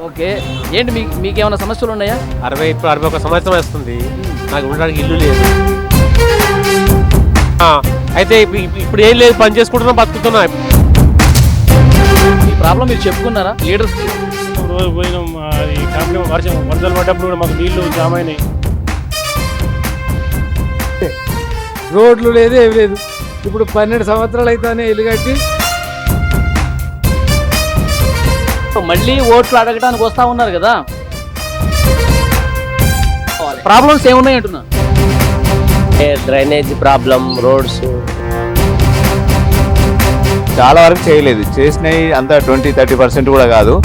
Okay. ఏంటి మీకేమైనా సమస్యలు ఉన్నాయా? 61 సంవత్సరం వస్తుంది, నాకు ఉండడానికి ఇల్లు లేదు. అయితే ఇప్పుడు ఏం లేదు, పని చేసుకుంటున్నా, బతుకుతున్నా. ఈ ప్రాబ్లం మీరు చెప్పుకున్నారా లీడర్స్కి? రోజు పోయినాం, ఈ కంపెనీ వరదలు పడ్డప్పుడు కూడా మాకు నీళ్లు జామ అయినాయి. రోడ్లు లేదు, ఏమి లేదు. ఇప్పుడు 12 సంవత్సరాలు అయితేనే ఇల్లు కట్టి మళ్ళీ ఓట్లు అడగడానికి వస్తా ఉన్నారు కదా, ప్రాబ్లమ్స్ ఏమున్నాయి అంటున్నా? డ్రైనేజ్ ప్రాబ్లం, రోడ్స్ చాలా వరకు చేయలేదు, చేసినవి అంతా 20-30% కూడా కాదు.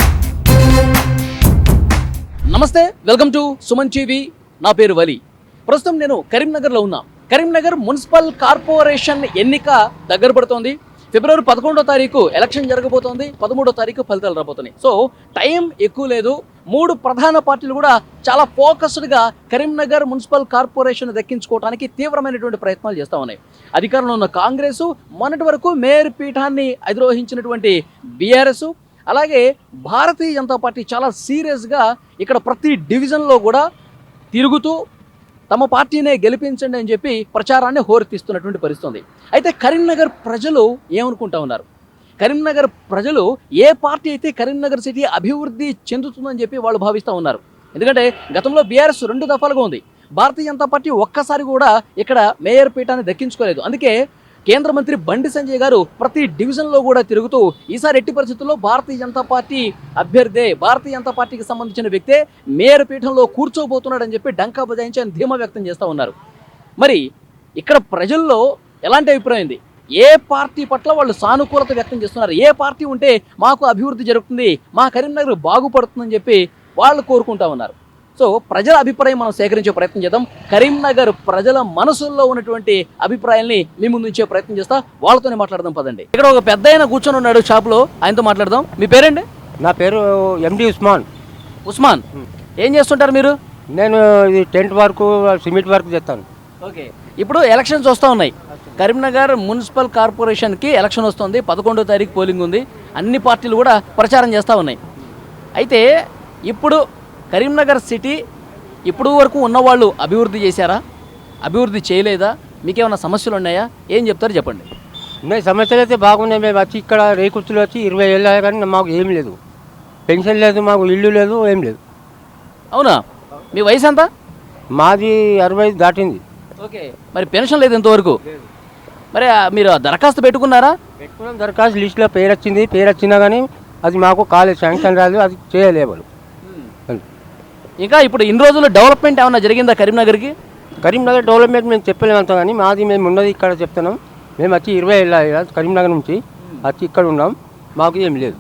నమస్తే, వెల్కమ్ టు సుమన్ టీవీ. నా పేరు వలి. ప్రస్తుతం నేను కరీంనగర్లో ఉన్నా. కరీంనగర్ మున్సిపల్ కార్పొరేషన్ ఎన్నిక దగ్గర పడుతోంది. ఫిబ్రవరి 11వ తారీఖు ఎలక్షన్ జరగబోతోంది, 13వ తారీఖు ఫలితాలు రాబోతున్నాయి. సో టైం ఎక్కువ లేదు. 3 ప్రధాన పార్టీలు కూడా చాలా ఫోకస్డ్గా కరీంనగర్ మున్సిపల్ కార్పొరేషన్ దక్కించుకోవడానికి తీవ్రమైనటువంటి ప్రయత్నాలు చేస్తూ ఉన్నాయి. అధికారంలో ఉన్న కాంగ్రెసు, మొన్నటి వరకు మేయర్ పీఠాన్ని అధిరోహించినటువంటి బీఆర్ఎస్, అలాగే భారతీయ జనతా పార్టీ చాలా సీరియస్గా ఇక్కడ ప్రతి డివిజన్లో కూడా తిరుగుతూ తమ పార్టీనే గెలిపించండి అని చెప్పి ప్రచారాన్ని హోరెత్తిస్తున్నటువంటి పరిస్థితి ఉంది. అయితే కరీంనగర్ ప్రజలు ఏమనుకుంటా ఉన్నారు? కరీంనగర్ ప్రజలు ఏ పార్టీ అయితే కరీంనగర్ సిటీ అభివృద్ధి చెందుతుందని చెప్పి వాళ్ళు భావిస్తూ ఉన్నారు. ఎందుకంటే గతంలో బీఆర్ఎస్ 2 దఫాలుగా ఉంది. భారతీయ జనతా పార్టీ ఒక్కసారి కూడా ఇక్కడ మేయర్ పీఠాన్ని దక్కించుకోలేదు. అందుకే కేంద్ర మంత్రి బండి సంజయ్ గారు ప్రతి డివిజన్లో కూడా తిరుగుతూ ఈసారి ఎట్టి పరిస్థితుల్లో భారతీయ జనతా పార్టీ అభ్యర్థే, భారతీయ జనతా పార్టీకి సంబంధించిన వ్యక్తే మేయర్ పీఠంలో కూర్చోబోతున్నాడని చెప్పి డంకా బజాయించి ఆయన ధీమా వ్యక్తం చేస్తూ ఉన్నారు. మరి ఇక్కడ ప్రజల్లో ఎలాంటి అభిప్రాయం ఉంది? ఏ పార్టీ పట్ల వాళ్ళు సానుకూలత వ్యక్తం చేస్తున్నారు? ఏ పార్టీ ఉంటే మాకు అభివృద్ధి జరుగుతుంది, మా కరీంనగర్ బాగుపడుతుందని చెప్పి వాళ్ళు కోరుకుంటా ఉన్నారు. సో ప్రజల అభిప్రాయం మనం సేకరించే ప్రయత్నం చేద్దాం. కరీంనగర్ ప్రజల మనసుల్లో ఉన్నటువంటి అభిప్రాయాల్ని మీ ముందు ఉంచే ప్రయత్నం చేస్తా. వాళ్ళతోనే మాట్లాడదాం పదండి. ఇక్కడ ఒక పెద్ద ఆయన కూర్చొని ఉన్నాడు షాప్లో, ఆయనతో మాట్లాడదాం. మీ పేరండి? నా పేరు ఎండి ఉస్మాన్. ఉస్మాన్, ఏం చేస్తుంటారు మీరు? నేను ఇది టెంట్ వర్క్, సిమెంట్ వర్క్ చేస్తాను. ఓకే. ఇప్పుడు ఎలక్షన్స్ వస్తూ ఉన్నాయి. కరీంనగర్ మున్సిపల్ కార్పొరేషన్కి ఎలక్షన్ వస్తుంది, 11వ తారీఖు పోలింగ్ ఉంది. అన్ని పార్టీలు కూడా ప్రచారం చేస్తూ ఉన్నాయి. అయితే ఇప్పుడు కరీంనగర్ సిటీ ఇప్పుడు వరకు ఉన్నవాళ్ళు అభివృద్ధి చేశారా, అభివృద్ధి చేయలేదా, మీకేమైనా సమస్యలు ఉన్నాయా, ఏం చెప్తారు చెప్పండి. ఉన్నాయి సమస్యలు అయితే బాగున్నాయి. మేము వచ్చి ఇక్కడ రేకుర్చులు వచ్చి 20 ఏళ్ళు కానీ మాకు ఏం లేదు, పెన్షన్ లేదు, మాకు ఇల్లు లేదు, ఏం లేదు. అవునా? మీ వయసు ఎంత? మాది 65 దాటింది. ఓకే. మరి పెన్షన్ లేదు ఇంతవరకు? మరి మీరు దరఖాస్తు పెట్టుకున్నారా? పెట్టుకున్నాం, దరఖాస్తు లిస్టులో పేరు వచ్చింది. పేరు వచ్చినా కానీ అది మాకు కాలేజ్ శాంక్షన్ రాలేదు, అది చేయలేవు. ఇంకా ఇప్పుడు ఇన్ని రోజులు డెవలప్మెంట్ ఏమైనా జరిగిందా కరీంనగర్కి? కరీంనగర్ డెవలప్మెంట్ మేము చెప్పలేమంతా కానీ మాది మేము ఉన్నది ఇక్కడ చెప్తున్నాం. మేము వచ్చి 20 ఏళ్ళ కరీంనగర్ నుంచి వచ్చి ఇక్కడ ఉన్నాం, మాకు ఏం లేదు.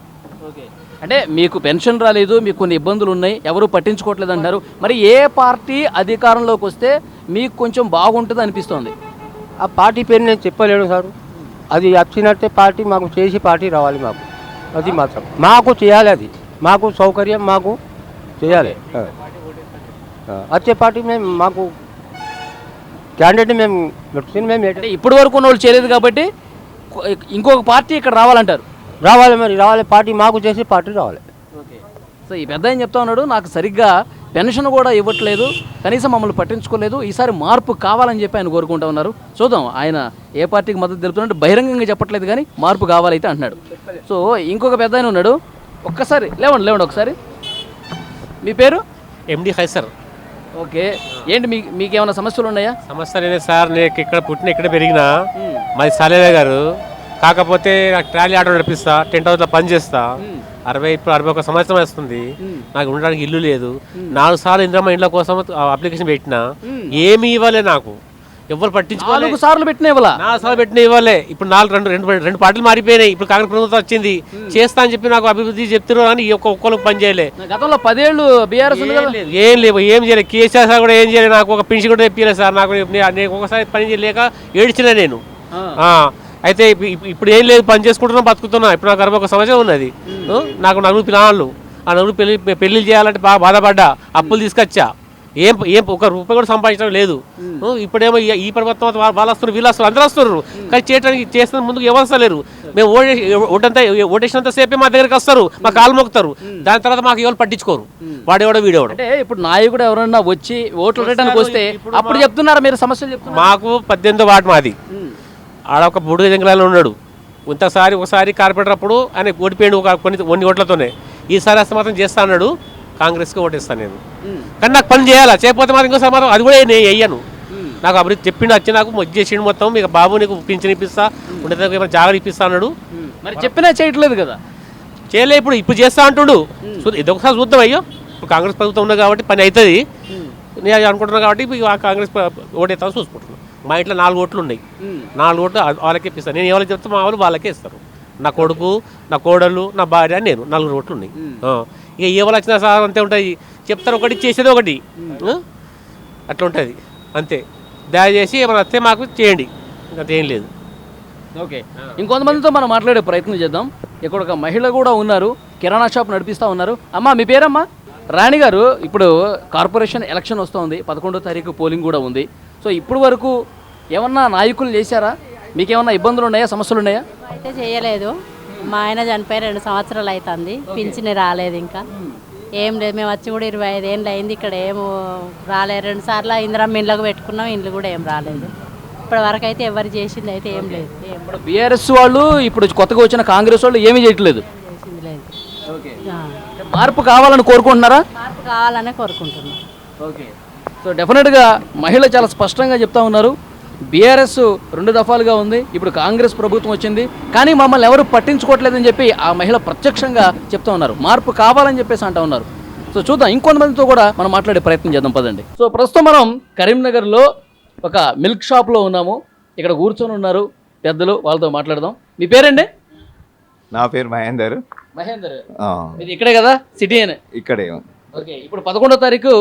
ఓకే. అంటే మీకు పెన్షన్ రాలేదు, మీకు కొన్ని ఇబ్బందులు ఉన్నాయి, ఎవరు పట్టించుకోవట్లేదు అంటారు. మరి ఏ పార్టీ అధికారంలోకి వస్తే మీకు కొంచెం బాగుంటుంది అనిపిస్తుంది? ఆ పార్టీ పేరు నేను చెప్పలేను సార్. అది వచ్చినట్టే పార్టీ మాకు చేసి పార్టీ రావాలి, మాకు అది మాత్రం మాకు చేయాలి, అది మాకు సౌకర్యం, మాకు చేయాలి. వచ్చే పార్టీ మేము మాకు క్యాండిడేట్ మేము పెట్టుకుని మేము అంటే ఇప్పటి వరకు ఉన్న వాళ్ళు చేయలేదు కాబట్టి ఇంకొక పార్టీ ఇక్కడ రావాలంటారు. రావాలి, మరి రావాలి, పార్టీ మాకు చేసి పార్టీ రావాలి. ఓకే. సో ఈ పెద్ద ఆయన చెప్తా ఉన్నాడు, నాకు సరిగ్గా పెన్షన్ కూడా ఇవ్వట్లేదు, కనీసం మమ్మల్ని పట్టించుకోలేదు, ఈసారి మార్పు కావాలని చెప్పి ఆయన కోరుకుంటా ఉన్నారు. చూద్దాం ఆయన ఏ పార్టీకి మద్దతు తెలుపుతున్నట్టు బహిరంగంగా చెప్పట్లేదు కానీ మార్పు కావాలైతే అంటున్నాడు. సో ఇంకొక పెద్ద ఆయన ఉన్నాడు, ఒక్కసారి లేవండి ఒకసారి. మీ పేరు? ఎండి ఖైసర్. ఓకే. ఏంటి మీకేమైనా సమస్యలు ఉన్నాయా? సమస్య లేదే సార్, నేను ఇక్కడ పుట్టిన ఇక్కడ పెరిగినా, మాది సాలేవే గారు. కాకపోతే నాకు ట్రాలీ ఆటో నడిపిస్తా, టెంట్ హౌస్లో పని చేస్తా. 61 సంవత్సరం వస్తుంది, నాకు ఉండడానికి ఇల్లు లేదు. 4 సార్లు ఇంద్రమ్మ ఇండ్ల కోసం అప్లికేషన్ పెట్టినా, ఏమి ఇవ్వలే, నాకు ఎవరు పట్టించుకోవాలి. 4 సార్లు పెట్టిన ఇవ్వాలా? 4 సార్లు పెట్టిన ఇవ్వలే. ఇప్పుడు 2 పార్టీలు మారిపోయినాయి. ఇప్పుడు కాంగ్రెస్ ప్రభుత్వం వచ్చింది, చేస్తా అని చెప్పి నాకు అభివృద్ధి చెప్తున్నారు కానీ ఒక్కరికి పని చేయలే. గతంలో 10 ఏళ్ళు బీఆర్ఎస్ ఏం లేవు, ఏం చేయలేదు. కేసీఆర్ సార్ కూడా ఏం చేయలేదు, నాకు ఒక పెన్షన్ కూడా తెప్పియలేదు సార్. నాకు ఒకసారి పని చేయలేక ఏడ్చిన నేను. అయితే ఇప్పుడు ఏం లేదు, పని చేసుకుంటున్నా, బతుకుతున్నా. ఇప్పుడు నాకు 61 సంవత్సరం ఉన్నది. నాకు 4 పిల్లలు, ఆ 4 పెళ్లి చేయాలంటే బాగా బాధపడ్డా, అప్పులు తీసుకొచ్చా. ఏం ఏం ఒక రూపాయి కూడా సంపాదించడం లేదు. ఇప్పుడేమో ఈ ప్రభుత్వం వాళ్ళు వస్తున్నారు, వీళ్ళు వస్తున్నారు, అందరూ వస్తున్నారు. కానీ చేయడానికి చేస్తున్న ముందుకు ఎవరు వస్తలేరు. మేము ఓటేసినంత సేపే మా దగ్గరికి వస్తారు, మా కాలు మొక్కుతారు. దాని తర్వాత మాకు ఎవరు పట్టించుకోరు. వాడేవాడో వీడేవాడు. అంటే ఇప్పుడు నాయకుడు ఎవరన్నా వచ్చి ఓట్లు అడగడానికి వస్తే అప్పుడు చెప్తున్నారా మీరు సమస్యలు చెప్తున్నారు? మాకు 18వ వార్డు మాది. ఆడ ఒక బుడుగ జంగలాలో ఉన్నాడు. ఒకసారి కార్పొరేటర్ అప్పుడు ఆయన ఓడిపోయాడు కొన్ని ఓట్లతోనే. ఈసారి అసలు మాత్రం చేస్తా అన్నాడు. కాంగ్రెస్కి ఓటేస్తాను నేను. కానీ నాకు పని చేయాలా, చేయకపోతే మాత్రం ఇంకోసారి మాత్రం అది కూడా నేను వేయను. నాకు అభివృద్ధి చెప్పిండు, వచ్చి నాకు చేసిండు మొత్తం. మీకు బాబు నీకు పింఛన్ ఇప్పిస్తా, ఉండే జాగ్రత్త ఇప్పిస్తా అన్నాడు. మరి చెప్పినా చేయట్లేదు కదా. చేయలే, ఇప్పుడు చేస్తా అంటుడు. ఇది ఒకసారి చూద్దాం. అయ్యో ఇప్పుడు కాంగ్రెస్ ప్రభుత్వం ఉన్నది కాబట్టి పని అవుతుంది నేను అనుకుంటున్నాను. కాబట్టి ఆ కాంగ్రెస్ ఓటేస్తాను చూసుకుంటున్నాను. మా ఇంట్లో 4 ఓట్లు ఉన్నాయి. 4 ఓట్లు వాళ్ళకే ఇప్పిస్తాను. నేను ఎవరికి చెప్తే మా వాళ్ళు వాళ్ళకే ఇస్తారు. నా కొడుకు, నా కోడళ్ళు, నా భార్య, నేను 4 ఓట్లు ఉన్నాయి. ఇక ఎవరు వచ్చినా సార్ అంతే ఉంటుంది. చెప్తారు ఒకటి, చేసేది ఒకటి. అట్లా ఉంటుంది అంతే. దయచేసి ఏమైనా వస్తే మాకు చేయండి, అంతేం లేదు. ఓకే, ఇంకొంతమందితో మనం మాట్లాడే ప్రయత్నం చేద్దాం. ఇక్కడ ఒక మహిళ కూడా ఉన్నారు, కిరాణా షాప్ నడిపిస్తూ ఉన్నారు. అమ్మా మీ పేరమ్మా? రాణి గారు, ఇప్పుడు కార్పొరేషన్ ఎలక్షన్ వస్తుంది, 11వ తారీఖు పోలింగ్ కూడా ఉంది. సో ఇప్పుడు వరకు ఏమన్నా నాయకులు చేశారా? మీకేమన్నా ఇబ్బందులు ఉన్నాయా, సమస్యలు ఉన్నాయా? అయితే చేయలేదు. మా ఆయన చనిపోయి 2 సంవత్సరాలు అవుతుంది, పింఛని రాలేదు. ఇంకా ఏం లేదు. మేము వచ్చి కూడా 25 ఏళ్ళు అయింది. ఇక్కడ ఏమో రాలేదు. 2 సార్లు ఇందిరమ్మ ఇండ్లకు పెట్టుకున్నాం, ఇండ్లు కూడా ఏం రాలేదు. ఇప్పటి వరకు అయితే ఎవరు చేసింది అయితే ఏం లేదు. ఇప్పుడు బీఆర్ఎస్ వాళ్ళు, ఇప్పుడు కొత్తగా వచ్చిన కాంగ్రెస్ వాళ్ళు ఏమీ చేయట్లేదు. చేసింది లేదు. మార్పు కావాలని కోరుకుంటున్నారా? మార్పు కావాలనే కోరుకుంటున్నాం. ఓకే, సో డెఫినెట్గా మహిళ చాలా స్పష్టంగా చెప్తా ఉన్నారు. బీఆర్ఎస్ 2 దఫాలుగా ఉంది, ఇప్పుడు కాంగ్రెస్ ప్రభుత్వం వచ్చింది, కానీ మమ్మల్ని ఎవరు పట్టించుకోవట్లేదని చెప్పి ఆ మహిళ ప్రత్యక్షంగా చెప్తా ఉన్నారు. మార్పు కావాలని చెప్పేసి అంటూ ఉన్నారు. సో చూద్దాం, ఇంకొంతమందితో కూడా మనం మాట్లాడే ప్రయత్నం చేద్దాం పదండి. సో ప్రస్తుతం మనం కరీంనగర్లో ఒక మిల్క్ షాప్లో ఉన్నాము. ఇక్కడ కూర్చొని ఉన్నారు పెద్దలు, వాళ్ళతో మాట్లాడదాం. మీ పేరండి? నా పేరు మహేందర్. మహేందర్, ఇది ఇక్కడే కదా, సిటీ అని? ఇక్కడే. ఓకే, ఇప్పుడు 11వ తారీఖు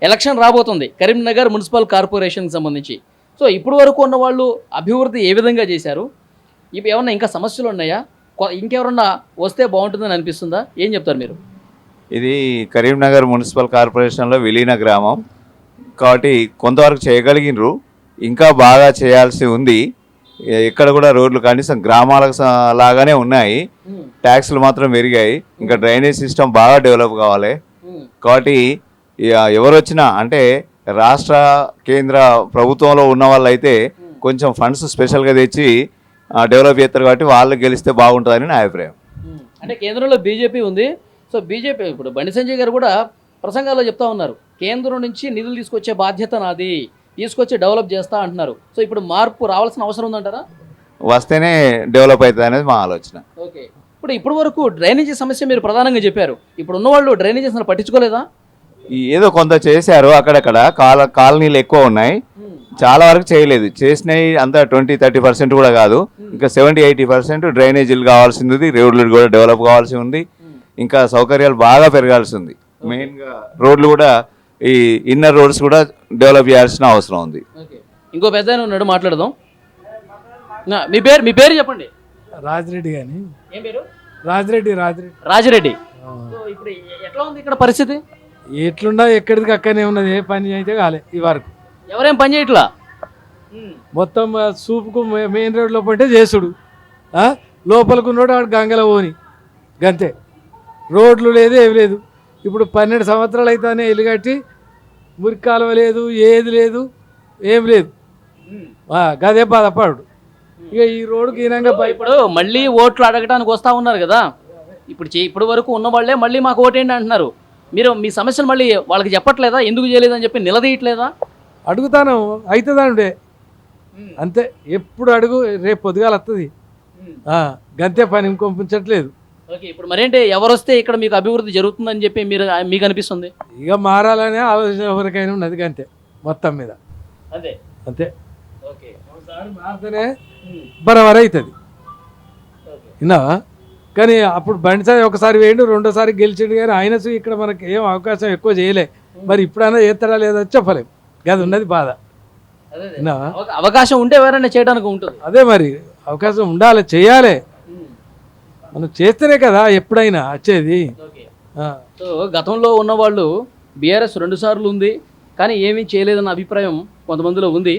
ఎలక్షన్ రాబోతుంది కరీంనగర్ మున్సిపల్ కార్పొరేషన్కి సంబంధించి. సో ఇప్పుడు వరకు ఉన్న వాళ్ళు అభివృద్ధి ఏ విధంగా చేశారు? ఇప్పుడు ఏమన్నా ఇంకా సమస్యలు ఉన్నాయా? ఇంకెవరన్నా వస్తే బాగుంటుందని అనిపిస్తుందా? ఏం చెప్తారు మీరు? ఇది కరీంనగర్ మున్సిపల్ కార్పొరేషన్లో విలీన గ్రామం కాబట్టి కొంతవరకు చేయగలిగినరు, ఇంకా బాగా చేయాల్సి ఉంది. ఎక్కడ కూడా రోడ్లు కనీసం గ్రామాలకు లాగానే ఉన్నాయి, ట్యాక్స్లు మాత్రం పెరిగాయి. ఇంకా డ్రైనేజ్ సిస్టమ్ బాగా డెవలప్ కావాలి. కాబట్టి ఎవరు వచ్చినా అంటే రాష్ట్ర కేంద్ర ప్రభుత్వంలో ఉన్న వాళ్ళు అయితే కొంచెం ఫండ్స్ స్పెషల్గా తెచ్చి డెవలప్ చేస్తారు కాబట్టి వాళ్ళు గెలిస్తే బాగుంటుందని నా అభిప్రాయం. అంటే కేంద్రంలో బీజేపీ ఉంది. సో బీజేపీ ఇప్పుడు బండి సంజయ్ గారు కూడా ప్రసంగాల్లో చెప్తా ఉన్నారు, కేంద్రం నుంచి నిధులు తీసుకొచ్చే బాధ్యత నాది, తీసుకొచ్చి డెవలప్ చేస్తా అంటున్నారు. సో ఇప్పుడు మార్పు రావాల్సిన అవసరం ఉందంటారా? వస్తేనే డెవలప్ అవుతుంది అనేది మా ఆలోచన. ఓకే, ఇప్పుడు వరకు డ్రైనేజీ సమస్య మీరు ప్రధానంగా చెప్పారు. ఇప్పుడు ఉన్న వాళ్ళు డ్రైనేజీ అసలు పట్టించుకోలేదా? ఏదో కొంత చేశారు, అక్కడక్కడ కాలనీలు ఎక్కువ ఉన్నాయి, చాలా వరకు చేయలేదు. చేసినవి అంతా 20-30% కూడా కాదు, ఇంకా 70-80% డ్రైనేజీలు కావాల్సింది, రోడ్లు కూడా డెవలప్ కావాల్సి ఉంది, ఇంకా సౌకర్యాలు బాగా పెరగాల్సి ఉంది. మెయిన్గా రోడ్లు కూడా, ఈ ఇన్నర్ రోడ్స్ కూడా డెవలప్ చేయాల్సిన అవసరం ఉంది. ఇంకో పెద్ద ఆయన ఉన్నాడు, మాట్లాడదాం. మీ పేరు చెప్పండి. రాజిరెడ్డి. కానీ ఏం పేరు? రాజిరెడ్డి. రాజిరెడ్డి. ఇప్పుడు ఎట్లా ఉంది ఇక్కడ పరిస్థితి? ఎట్లుండా ఎక్కడికి అక్కడనే ఉన్నది, ఏ పని అయితే కాలే ఈ వరకు. ఎవరేం పని చేయట్లా, మొత్తం సూపుకు మెయిన్ రోడ్లో పట్టే చేసుడు, లోపలికి ఉన్నాడు ఆడు గంగల పోని గంతే. రోడ్లు లేదు, ఏమి లేదు. ఇప్పుడు 12 సంవత్సరాలు అయితేనే ఇల్లు కట్టి మురికి కాలువ లేదు, ఏది లేదు, ఏం లేదు. గదే బాధపడు. ఇక ఈ రోడ్డుకి ఈనంగా ఇప్పుడు మళ్ళీ ఓట్లు అడగడానికి వస్తూ ఉన్నారు కదా. ఇప్పుడు వరకు ఉన్న వాళ్ళే మళ్ళీ మాకు ఓటేంటి అంటున్నారు. మీరు మీ సమస్యలు మళ్ళీ వాళ్ళకి చెప్పట్లేదా? ఎందుకు చేయలేదని చెప్పి నిలదీయట్లేదా? అడుగుతాను, అవుతుందండే అంతే. ఎప్పుడు అడుగు, రేపు పొద్దుగాల వస్తుంది, గంతే పని, ఇంకొంపించట్లేదు. ఓకే, ఇప్పుడు మరేంటి, ఎవరు వస్తే ఇక్కడ మీకు అభివృద్ధి జరుగుతుందని చెప్పి మీకు అనిపిస్తుంది? ఇక మారాలనే ఆలోచన ఎవరికైనా ఉన్నది, గంతే మొత్తం మీద. అంతే అంతే. ఓకే, మారితేనే బరాబర్ అవుతుంది, విన్నావా? కానీ అప్పుడు బండిసారి ఒకసారి వేయండు, రెండోసారి గెలిచిండు, కానీ ఆయన ఇక్కడ మనకి ఏం అవకాశం ఎక్కువ చేయలే. మరి ఇప్పుడైనా చేస్తాడా లేదా చెప్పలేము, అది ఉన్నది బాధ. విన్నావా? అవకాశం ఉంటే ఎవరైనా చేయడానికి ఉంటుంది. అదే మరి, అవకాశం ఉండాలి, చేయాలి. మనం చేస్తేనే కదా ఎప్పుడైనా వచ్చేది. సో గతంలో ఉన్న వాళ్ళు బీఆర్ఎస్ 2 సార్లు ఉంది, కానీ ఏమీ చేయలేదన్న అభిప్రాయం కొంతమందిలో ఉంది.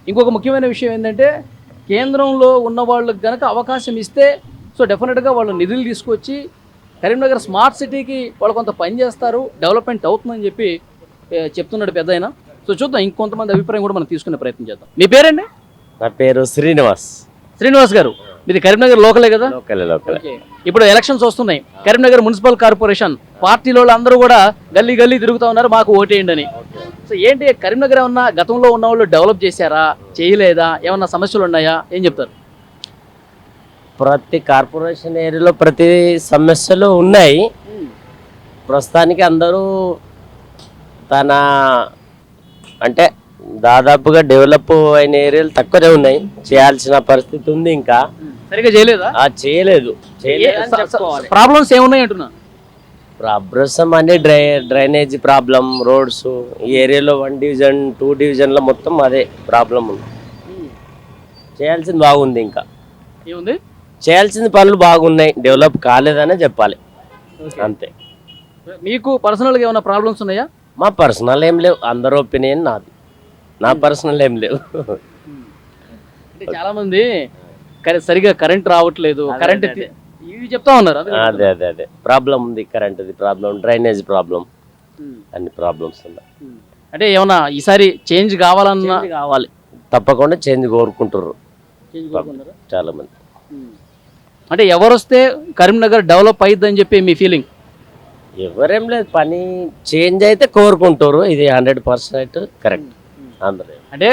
ఇంకొక ముఖ్యమైన విషయం ఏంటంటే కేంద్రంలో ఉన్న వాళ్ళకి కనుక అవకాశం ఇస్తే సో డెఫినెట్గా వాళ్ళు నిధులు తీసుకొచ్చి కరీంనగర్ స్మార్ట్ సిటీకి వాళ్ళు కొంత పని చేస్తారు, డెవలప్మెంట్ అవుతుందని చెప్పి చెప్తున్నాడు పెద్ద ఆయన. సో చూద్దాం, ఇంకొంతమంది అభిప్రాయం కూడా మనం తీసుకునే ప్రయత్నం చేద్దాం. మీ పేరండి? నా పేరు శ్రీనివాస్. శ్రీనివాస్ గారు, మీది కరీంనగర్ లోకలే కదా? లోకల్. ఓకే. ఇప్పుడు ఎలక్షన్స్ వస్తున్నాయి. కరీంనగర్ మున్సిపల్ కార్పొరేషన్ పార్టీలో అందరూ కూడా గల్లీ గల్లీ తిరుగుతూ ఉన్నారు మాకు ఓటేయండి అని. సో ఏంటి కరీంనగర్ ఏమన్నా గతంలో ఉన్న వాళ్ళు డెవలప్ చేశారా, చేయలేదా, ఏమన్నా సమస్యలు ఉన్నాయా, ఏం చెప్తారు? ప్రతి కార్పొరేషన్ ఏరియాలో ప్రతి సమస్యలు ఉన్నాయి. ప్రస్తుతానికి అందరూ తన అంటే దాదాపుగా డెవలప్ అయిన ఏరియాలు తక్కువనే ఉన్నాయి. చేయాల్సిన పరిస్థితి ఉంది. ఇంకా సరిగా చేయలేదా? చేయలేదు. ప్రాబ్లమ్స్ ఏమున్నాయి అంటున్నా? ప్రాబ్లమ్స్ అంటే డ్రైనేజ్ ప్రాబ్లం, రోడ్స్. ఈ ఏరియాలో 1 డివిజన్ 2 డివిజన్లో మొత్తం అదే ప్రాబ్లం ఉంది. చేయాల్సింది బాగుంది. ఇంకా ఏముంది? చేయాల్సిన పనులు బాగున్నాయి, డెవలప్ కాలేదనే చెప్పాలి, అంతే. మీకు పర్సనల్గా ఏమైనా ప్రాబ్లమ్స్ ఉన్నాయా? మా పర్సనల్ ఏం లేవు, అందరి ఒపీనియన్ నాది. నా పర్సనల్ ఏం లేవు. అంటే చాలా మంది సరిగా కరెంట్ రావట్లేదు, కరెంట్ ఇవి చెప్తా ఉన్నారు. అదే ప్రాబ్లం ఉంది. కరెంట్ ప్రాబ్లం, డ్రైనేజ్ ప్రాబ్లం, అన్ని ప్రాబ్లమ్స్ ఉన్నాయి. అంటే ఏమన్నా ఈసారి చేంజ్ కావాలన్నా కావాలి, తప్పకుండా చేంజ్ కోరుకుంటారు చాలా మంది. అంటే ఎవరు వస్తే కరీంనగర్ డెవలప్ అయ్యిద్దని చెప్పి మీ ఫీలింగ్? ఎవరేం లేదు, పని చేంజ్ అయితే కోరుకుంటారు. ఇది 100% కరెక్ట్. అందరూ అంటే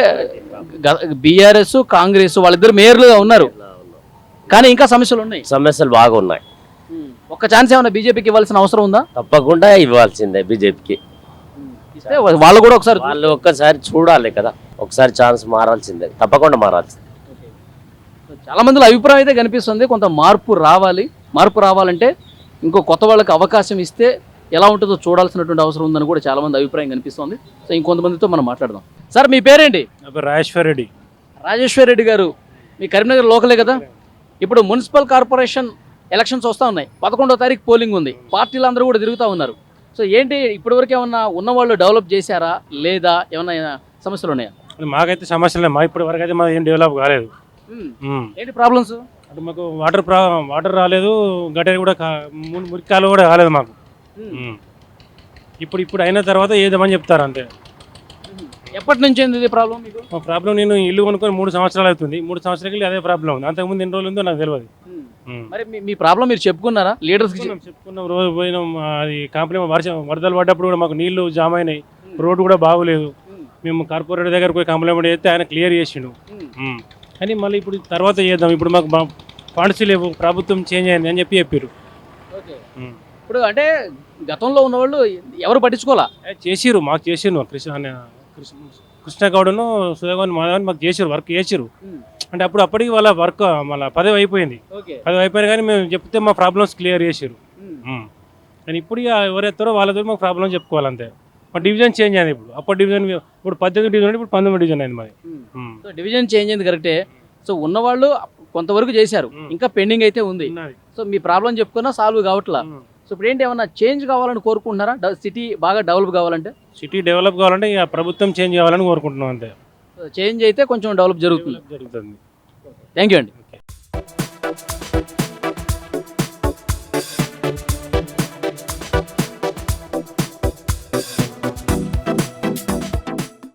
బీఆర్ఎస్ కాంగ్రెస్ వాళ్ళిద్దరు మేయర్లుగా ఉన్నారు, కానీ ఇంకా సమస్యలు ఉన్నాయి. సమస్యలు బాగా ఉన్నాయి. ఒక్క ఛాన్స్ ఏమైనా బీజేపీకి ఇవ్వాల్సిన అవసరం ఉందా? తప్పకుండా ఇవ్వాల్సిందే బీజేపీకి. ఇస్తే వాళ్ళు కూడా ఒకసారి ఒక్కసారి చూడాలి కదా, ఒకసారి ఛాన్స్ మారాల్సిందే, తప్పకుండా మారాల్సిందే. చాలా మందిలో అభిప్రాయం అయితే కనిపిస్తుంది, కొంత మార్పు రావాలి. మార్పు రావాలంటే ఇంకో కొత్త వాళ్ళకి అవకాశం ఇస్తే ఎలా ఉంటుందో చూడాల్సినటువంటి అవసరం ఉందని కూడా చాలా మంది అభిప్రాయం కనిపిస్తుంది. సో ఇంకొంతమందితో మనం మాట్లాడదాం. సార్, మీ పేరేంటి? నా పేరు రాజేశ్వర్ రెడ్డి. రాజేశ్వర్ రెడ్డి గారు, మీ కరీంనగర్ లోకలే కదా? ఇప్పుడు మున్సిపల్ కార్పొరేషన్ ఎలక్షన్స్ వస్తూ ఉన్నాయి. 11వ తారీఖు పోలింగ్ ఉంది. పార్టీలు అందరూ కూడా తిరుగుతూ ఉన్నారు. సో ఏంటి ఇప్పటివరకు ఏమన్నా ఉన్నవాళ్ళు డెవలప్ చేశారా లేదా, ఏమన్నా సమస్యలు ఉన్నాయా? మాకైతే సమస్యలు లేవు. మా ఇప్పటి వరకు అయితే మాది ఏం డెవలప్ కాలేదు. ఏంటి ప్రాబ్లమ్స్? అంటే మాకు వాటర్ రాలేదు, గటర్ కూడా మురికాలు కూడా కాలేదు మాకు. ఇప్పుడు అయిన తర్వాత ఏదేమని చెప్తారు అంతే. ఎప్పటి నుంచి ఇది ప్రాబ్లం మీకు? మా ప్రాబ్లం, నేను ఇల్లు కొనుక్కొని 3 సంవత్సరాలు అవుతుంది. 3 సంవత్సరాలకి అదే ప్రాబ్లం ఉంది. అంతకుముందు ఎన్ని రోజులు ఉందో నాకు తెలియదు. మరి మీ ప్రాబ్లం మీరు చెప్పుకున్నారా లీడర్స్కి? చెప్పుకున్నాం, రోజు పోయినాం. అది కంప్లైంట్ వరదలు పడ్డప్పుడు కూడా మాకు నీళ్లు జామ్ అయినాయి, రోడ్డు కూడా బాగోలేదు. మేము కార్పొరేటర్ దగ్గర పోయి కంప్లైంట్ చేస్తే ఆయన క్లియర్ చేసిండు. కానీ మళ్ళీ ఇప్పుడు తర్వాత చేద్దాం, ఇప్పుడు మాకు ఫండ్స్ లేవు, ప్రభుత్వం చేంజ్ అయింది అని చెప్పారు. ఇప్పుడు అంటే గతంలో ఉన్న వాళ్ళు ఎవరు పట్టించుకోవాలా? చేసిరు, మాకు చేసిరు. కృష్ణ గౌడను సుధాగౌన్ మాధవన్ మాకు చేసిరు, వర్క్ చేసిరు. అంటే అప్పటికి వాళ్ళ వర్క్ మళ్ళీ 10 అయిపోయింది. 10 అయిపోయింది కానీ మేము చెప్తే మా ప్రాబ్లమ్స్ క్లియర్ చేసిరు. కానీ ఇప్పుడు ఎవరెత్తారో వాళ్ళతో మాకు ప్రాబ్లం చెప్పుకోవాలంతే. మా డివిజన్ చేంజ్ అయింది. ఇప్పుడు అప్పటి డివిజన్ ఇప్పుడు 18 డివిజన్, ఇప్పుడు 19 డివిజన్ అయింది మాది. సో డివిజన్ చేంజ్ అయింది కరెక్టే. సో ఉన్నవాళ్ళు కొంతవరకు చేశారు, ఇంకా పెండింగ్ అయితే ఉంది. సో మీ ప్రాబ్లం చెప్పుకున్నా సాల్వ్ కావట్లా. సో ఇప్పుడు ఏంటి, ఏమన్నా చేంజ్ కావాలని కోరుకుంటున్నారా? సిటీ బాగా డెవలప్ కావాలంటే? సిటీ డెవలప్ కావాలంటే ఇక ప్రభుత్వం చేంజ్ కావాలని కోరుకుంటున్నాం అంతే. చేంజ్ అయితే కొంచెం డెవలప్ జరుగుతుంది. జరుగుతుంది. థ్యాంక్ యూ అండి.